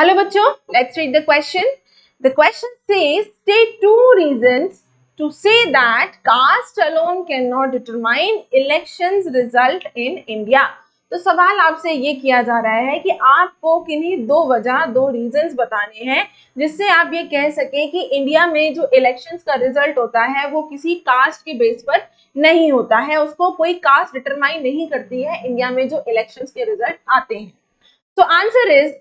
Hello बच्चों, let's read the question. The question says state two reasons to say that caste alone cannot determine elections result in India. तो सवाल आपसे ये किया जा रहा है कि आपको किन्हीं दो वजह, दो रीजंस बताने हैं जिससे आप ये कह सके कि इंडिया में जो इलेक्शंस का रिजल्ट होता है वो किसी कास्ट के बेस पर नहीं होता है, उसको कोई कास्ट डिटरमाइन नहीं करती है इंडिया में जो इलेक्शंस के रिजल्ट आते हैं. तो answer is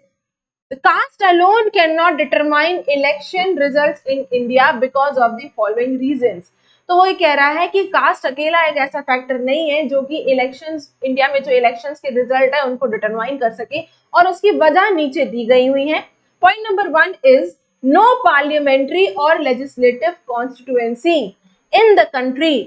The caste alone cannot determine election results in India because of the following reasons. तो वो ये कह रहा है कि कास्ट अकेला एक ऐसा फैक्टर नहीं है जो कि इलेक्शंस, इंडिया में जो इलेक्शंस के रिजल्ट है उनको डिटरमाइन कर सके, और उसकी वजह नीचे दी गई हुई है. Point number 1 is no parliamentary और legislative constituency in the country.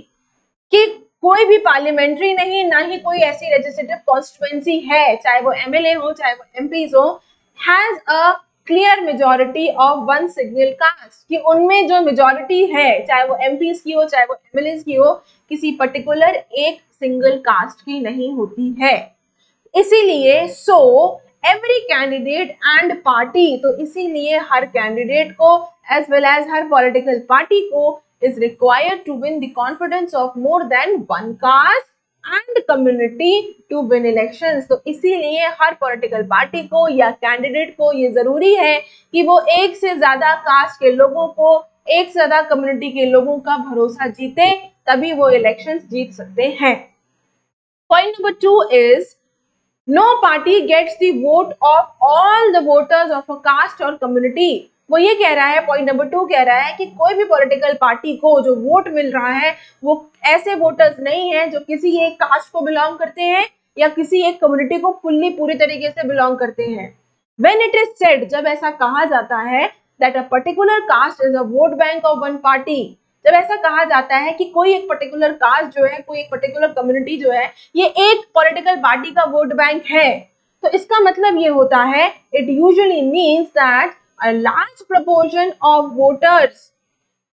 कि कोई भी पार्लियामेंट्री नहीं, ना ही कोई ऐसी लेजिस्लेटिव कॉन्स्टिट्यूएंसी है, चाहे वो एमएलए हो चाहे वो एमपीज हो, has a clear majority of one single caste. कि उनमें जो मेजोरिटी है, चाहे वो एमपीज की हो चाहे वो एमएलएस की हो, किसी पर्टिकुलर एक सिंगल कास्ट की नहीं होती है. इसीलिए so every candidate and party, तो इसीलिए हर कैंडिडेट को एज वेल एज हर पॉलिटिकल पार्टी को is required to win the confidence of more than one caste and community to win elections. तो इसीलिए हर पॉलिटिकल पार्टी को या कैंडिडेट को ये जरूरी है कि वो एक से ज्यादा कास्ट के लोगों को, एक से ज्यादा कम्युनिटी के लोगों का भरोसा जीते, तभी वो इलेक्शंस जीत सकते हैं. Point number 2 is no party gets the vote of all the voters of a caste और कम्युनिटी. वो ये कह रहा है, पॉइंट नंबर 2 कह रहा है कि कोई भी पॉलिटिकल पार्टी को जो वोट मिल रहा है वो ऐसे वोटर्स नहीं है जो किसी एक कास्ट को बिलोंग करते हैं या किसी एक कम्युनिटी को फुल्ली पूरी तरीके से बिलोंग करते हैं. व्हेन इट इज सेड, जब ऐसा कहा जाता है that a particular caste is a vote bank of one party, जब ऐसा कहा जाता है कि कोई एक पर्टिकुलर कास्ट जो है, कोई एक पर्टिकुलर कम्युनिटी जो है, ये एक पॉलिटिकल पार्टी का वोट बैंक है, तो इसका मतलब ये होता है, it usually means that a large proportion of voters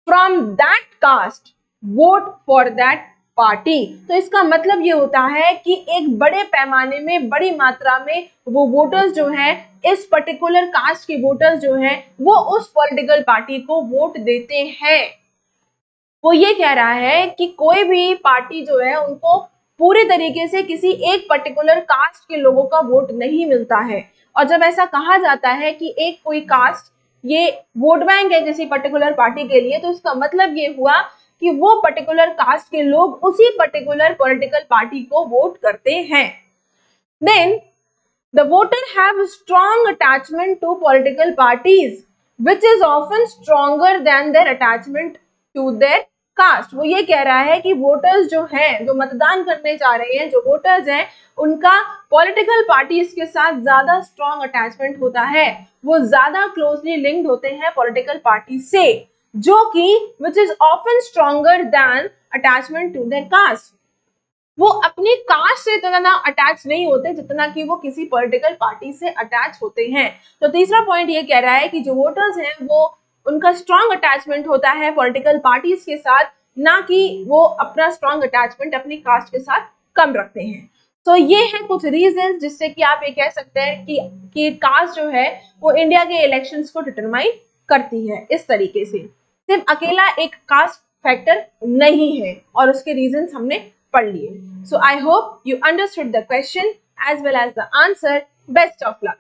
from that caste vote for that party. तो इसका मतलब ये होता है कि एक बड़े पैमाने में, बड़ी मात्रा में वो वोटर्स जो हैं, इस पर्टिकुलर कास्ट के वोटर्स जो हैं, वो उस पॉलिटिकल पार्टी को वोट देते हैं. वो ये कह रहा है कि कोई भी पार्टी जो है उनको पूरे तरीके से किसी एक पर्टिकुलर कास्ट के लोगों का वोट नहीं मिलता है. और जब ऐसा कहा जाता है कि एक कोई कास्ट ये वोट बैंक है किसी पर्टिकुलर पार्टी के लिए, तो इसका मतलब ये हुआ कि वो पर्टिकुलर कास्ट के लोग उसी पर्टिकुलर पॉलिटिकल पार्टी को वोट करते हैं. Then the voter have strong attachment to political parties which is often stronger than their attachment to their caste. वो ये कह रहा है कि वोटर्स जो हैं, जो मतदान करने जा रहे हैं, जो वोटर्स हैं, उनका पॉलिटिकल पार्टीज के साथ ज्यादा स्ट्रॉन्ग अटैचमेंट होता है, वो ज्यादा क्लोजली लिंक्ड होते हैं पॉलिटिकल पार्टी से, जो कि which is often stronger than attachment to their caste. वो अपनी कास्ट से इतना अटैच नहीं होते जितना कि वो किसी पॉलिटिकल पार्टी से अटैच होते हैं. तो तीसरा पॉइंट ये कह रहा है कि जो वोटर्स हैं वो, उनका स्ट्रॉन्ग अटैचमेंट होता है पॉलिटिकल पार्टीज के साथ, ना कि वो अपना स्ट्रॉन्ग अटैचमेंट अपनी कास्ट के साथ कम रखते हैं. तो ये है कुछ रीजंस जिससे कि आप ये कह सकते हैं कि कास्ट जो है वो इंडिया के इलेक्शंस को डिटरमाइन करती है. इस तरीके से सिर्फ अकेला एक कास्ट फैक्टर नहीं है, और उसके रीजंस हमने पढ़ लिए. So I hope you understood the question as well as the answer. Best of luck.